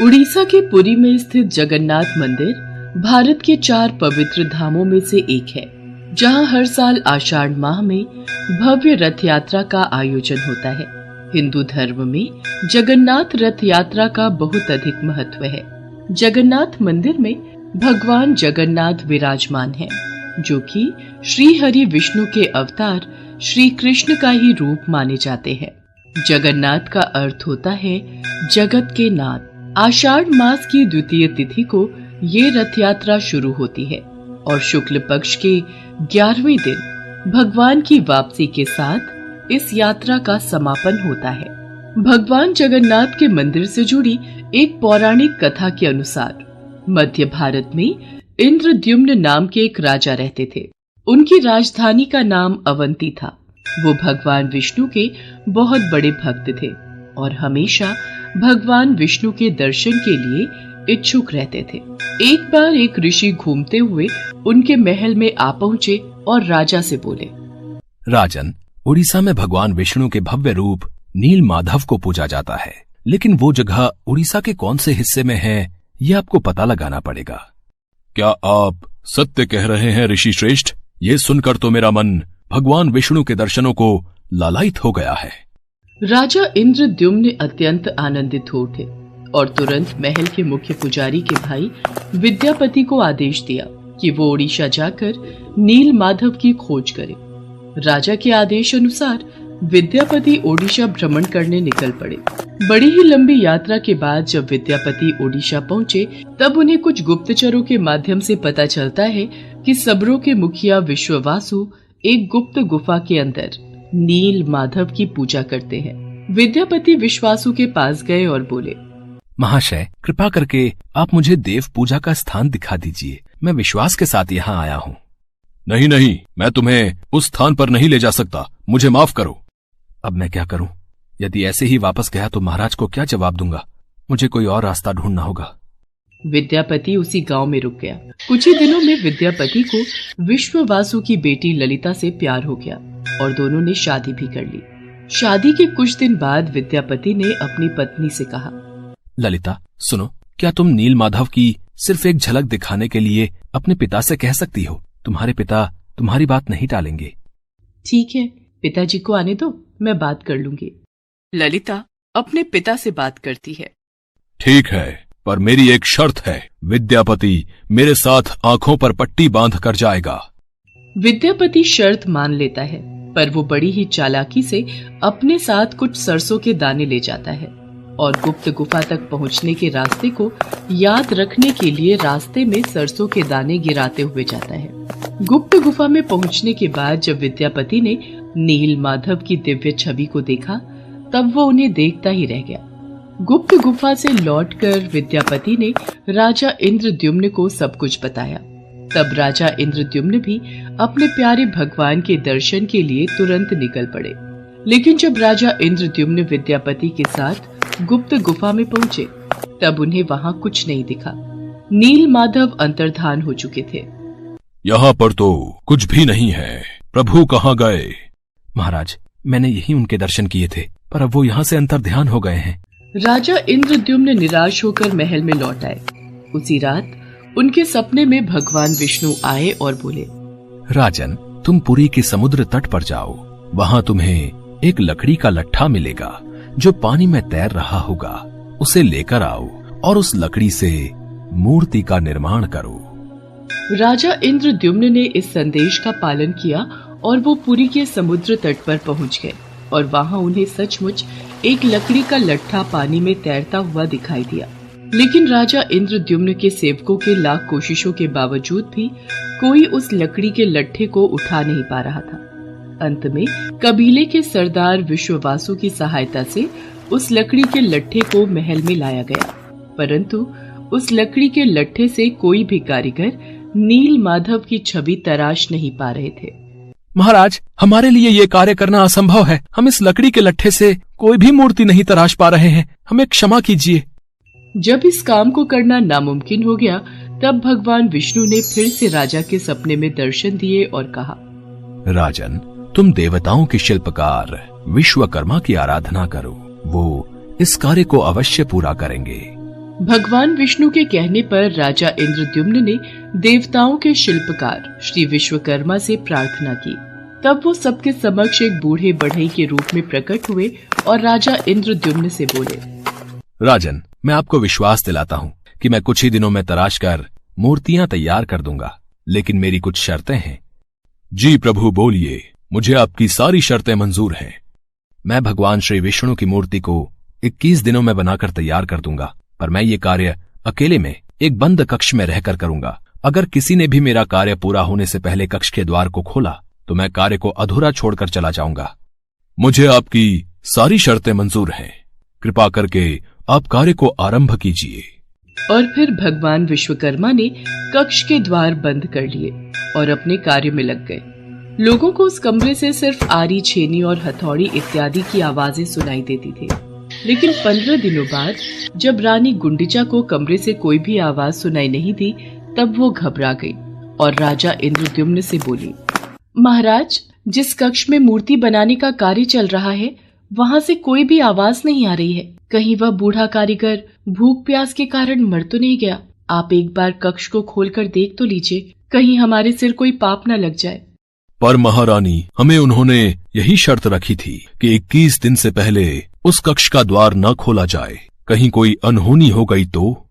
उड़ीसा के पुरी में स्थित जगन्नाथ मंदिर भारत के 4 पवित्र धामों में से एक है, जहां हर साल आषाढ़ माह में भव्य रथ यात्रा का आयोजन होता है। हिंदू धर्म में जगन्नाथ रथ यात्रा का बहुत अधिक महत्व है। जगन्नाथ मंदिर में भगवान जगन्नाथ विराजमान हैं, जो कि श्री हरि विष्णु के अवतार श्री कृष्ण का ही रूप माने जाते हैं। जगन्नाथ का अर्थ होता है जगत के नाथ। आषाढ़ मास की द्वितीय तिथि को ये रथ यात्रा शुरू होती है और शुक्ल पक्ष के 11वें दिन भगवान की वापसी के साथ इस यात्रा का समापन होता है। भगवान जगन्नाथ के मंदिर से जुड़ी एक पौराणिक कथा के अनुसार मध्य भारत में इंद्रद्युम्न नाम के एक राजा रहते थे। उनकी राजधानी का नाम अवंती था। वो भगवान विष्णु के बहुत बड़े भक्त थे और हमेशा भगवान विष्णु के दर्शन के लिए इच्छुक रहते थे। एक बार एक ऋषि घूमते हुए उनके महल में आ पहुंचे और राजा से बोले, राजन, उड़ीसा में भगवान विष्णु के भव्य रूप नील माधव को पूजा जाता है, लेकिन वो जगह उड़ीसा के कौन से हिस्से में है, ये आपको पता लगाना पड़ेगा। क्या आप सत्य कह रहे हैं ऋषि श्रेष्ठ? ये सुनकर तो मेरा मन भगवान विष्णु के दर्शनों को लालायित हो गया है। राजा इंद्रद्युम्न अत्यंत आनंदित हो उठे और तुरंत महल के मुख्य पुजारी के भाई विद्यापति को आदेश दिया कि वो उड़ीसा जाकर नील माधव की खोज करे। राजा के आदेश अनुसार विद्यापति ओडिशा भ्रमण करने निकल पड़े। बड़ी ही लंबी यात्रा के बाद जब विद्यापति ओडिशा पहुंचे, तब उन्हें कुछ गुप्तचरों के माध्यम से पता चलता है कि सबरों के मुखिया विश्ववासु एक गुप्त गुफा के अंदर नील माधव की पूजा करते हैं। विद्यापति विश्वासु के पास गए और बोले, महाशय, कृपा करके आप मुझे देव पूजा का स्थान दिखा दीजिए। मैं विश्वास के साथ यहाँ आया हूँ। नहीं नहीं, मैं तुम्हें उस स्थान पर नहीं ले जा सकता, मुझे माफ करो। अब मैं क्या करूं? यदि ऐसे ही वापस गया तो महाराज को क्या जवाब दूंगा? मुझे कोई और रास्ता ढूंढना होगा। विद्यापति उसी गांव में रुक गया। कुछ ही दिनों में विद्यापति को विश्ववासु की बेटी ललिता से प्यार हो गया और दोनों ने शादी भी कर ली। शादी के कुछ दिन बाद विद्यापति ने अपनी पत्नी से कहा, ललिता, सुनो, क्या तुम नील माधव की सिर्फ एक झलक दिखाने के लिए अपने पिता से कह सकती हो? तुम्हारे पिता तुम्हारी बात नहीं टालेंगे। ठीक है, पिताजी को आने दो, मैं बात कर लूंगी। ललिता अपने पिता से बात करती है। ठीक है, पर मेरी एक शर्त है। विद्यापति मेरे साथ आंखों पर पट्टी बांध कर जाएगा। विद्यापति शर्त मान लेता है, पर वो बड़ी ही चालाकी से अपने साथ कुछ सरसों के दाने ले जाता है और गुप्त गुफा तक पहुंचने के रास्ते को याद रखने के लिए रास्ते में सरसों के दाने गिराते हुए जाता है। गुप्त गुफा में पहुंचने के बाद जब विद्यापति ने नील माधव की दिव्य छवि को देखा, तब वो उन्हें देखता ही रह गया। गुप्त गुफा से लौटकर विद्यापति ने राजा इंद्रद्युम्न को सब कुछ बताया। तब राजा इंद्रद्युम्न भी अपने प्यारे भगवान के दर्शन के लिए तुरंत निकल पड़े। लेकिन जब राजा इंद्रद्युम्न विद्यापति के साथ गुप्त गुफा में पहुंचे, तब उन्हें वहां कुछ नहीं दिखा। नील माधव अंतर्धान हो चुके थे। यहाँ पर तो कुछ भी नहीं है। प्रभु कहाँ गए? महाराज, मैंने यही उनके दर्शन किए थे, पर अब वो यहाँ से अंतर्ध्यान हो गए हैं। राजा इंद्रद्युम्न निराश होकर महल में लौट आए। उसी रात उनके सपने में भगवान विष्णु आए और बोले, राजन, तुम पुरी के समुद्र तट पर जाओ। वहाँ तुम्हें एक लकड़ी का लट्ठा मिलेगा जो पानी में तैर रहा होगा। उसे लेकर आओ और उस लकड़ी से मूर्ति का निर्माण करो। राजा इंद्रद्युम्न ने इस संदेश का पालन किया और वो पुरी के समुद्र तट पर पहुंच गए और वहां उन्हें सचमुच एक लकड़ी का लट्ठा पानी में तैरता हुआ दिखाई दिया। लेकिन राजा इंद्रद्युम्न के सेवकों के लाख कोशिशों के बावजूद भी कोई उस लकड़ी के लट्ठे को उठा नहीं पा रहा था। अंत में कबीले के सरदार विश्ववासु की सहायता से उस लकड़ी के लट्ठे को महल में लाया गया, परंतु उस लकड़ी के लट्ठे से कोई भी कारीगर नील माधव की छवि तराश नहीं पा रहे थे। महाराज, हमारे लिए ये कार्य करना असंभव है। हम इस लकड़ी के लट्ठे से कोई भी मूर्ति नहीं तराश पा रहे हैं। हमें क्षमा कीजिए। जब इस काम को करना नामुमकिन हो गया, तब भगवान विष्णु ने फिर से राजा के सपने में दर्शन दिए और कहा, राजन, तुम देवताओं के शिल्पकार विश्वकर्मा की आराधना करो। वो इस कार्य को अवश्य पूरा करेंगे। भगवान विष्णु के कहने पर राजा इंद्रद्युम्न ने देवताओं के शिल्पकार श्री विश्वकर्मा से प्रार्थना की। तब वो सबके समक्ष एक बूढ़े बढ़ई के रूप में प्रकट हुए और राजा इंद्रद्युम्न से बोले, राजन, मैं आपको विश्वास दिलाता हूँ कि मैं कुछ ही दिनों में तराश कर मूर्तियां तैयार कर दूंगा, लेकिन मेरी कुछ शर्तें हैं। जी प्रभु बोलिए, मुझे आपकी सारी शर्तें मंजूर हैं। मैं भगवान श्री विष्णु की मूर्ति को 21 दिनों में बनाकर तैयार कर दूंगा, पर मैं ये कार्य अकेले में एक बंद कक्ष में रहकर करूंगा। अगर किसी ने भी मेरा कार्य पूरा होने से पहले कक्ष के द्वार को खोला तो मैं कार्य को अधूरा छोड़कर चला जाऊंगा। मुझे आपकी सारी शर्तें मंजूर हैं। कृपा करके आप कार्य को आरंभ कीजिए। और फिर भगवान विश्वकर्मा ने कक्ष के द्वार बंद कर लिए और अपने कार्य में लग गए। लोगों को उस कमरे से सिर्फ आरी, छेनी और हथौड़ी इत्यादि की आवाजें सुनाई देती थी। लेकिन 15 दिनों बाद जब रानी गुंडिचा को कमरे से कोई भी आवाज सुनाई नहीं दी, तब वो घबरा गई और राजा इंद्रद्युम्न से बोली, महाराज, जिस कक्ष में मूर्ति बनाने का कार्य चल रहा है वहाँ से कोई भी आवाज नहीं आ रही है। कहीं वह बूढ़ा कारीगर भूख प्यास के कारण मर तो नहीं गया? आप एक बार कक्ष को खोलकर देख तो लीजिए, कहीं हमारे सिर कोई पाप न लग जाए। पर महारानी, हमें उन्होंने यही शर्त रखी थी कि 21 दिन से पहले उस कक्ष का द्वार न खोला जाए। कहीं कोई अनहोनी हो गई तो?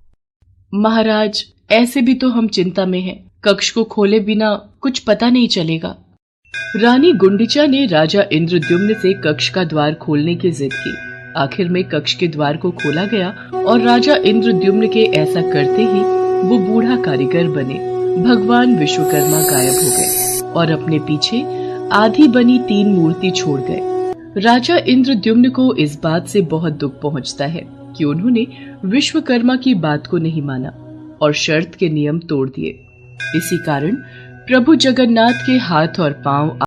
महाराज, ऐसे भी तो हम चिंता में हैं। कक्ष को खोले बिना कुछ पता नहीं चलेगा। रानी गुंडिचा ने राजा इंद्रद्युम्न से कक्ष का द्वार खोलने की जिद की। आखिर में कक्ष के द्वार को खोला गया और राजा इंद्रद्युम्न के ऐसा करते ही वो बूढ़ा कारीगर बने भगवान विश्वकर्मा गायब हो गए और अपने पीछे आधी बनी 3 मूर्ति छोड़ गए। राजा इंद्रद्युम्न को इस बात से बहुत दुख पहुंचता है कि उन्होंने विश्वकर्मा की बात को नहीं माना और शर्त के नियम तोड़ दिए। इसी कारण प्रभु जगन्नाथ के हाथ और पांव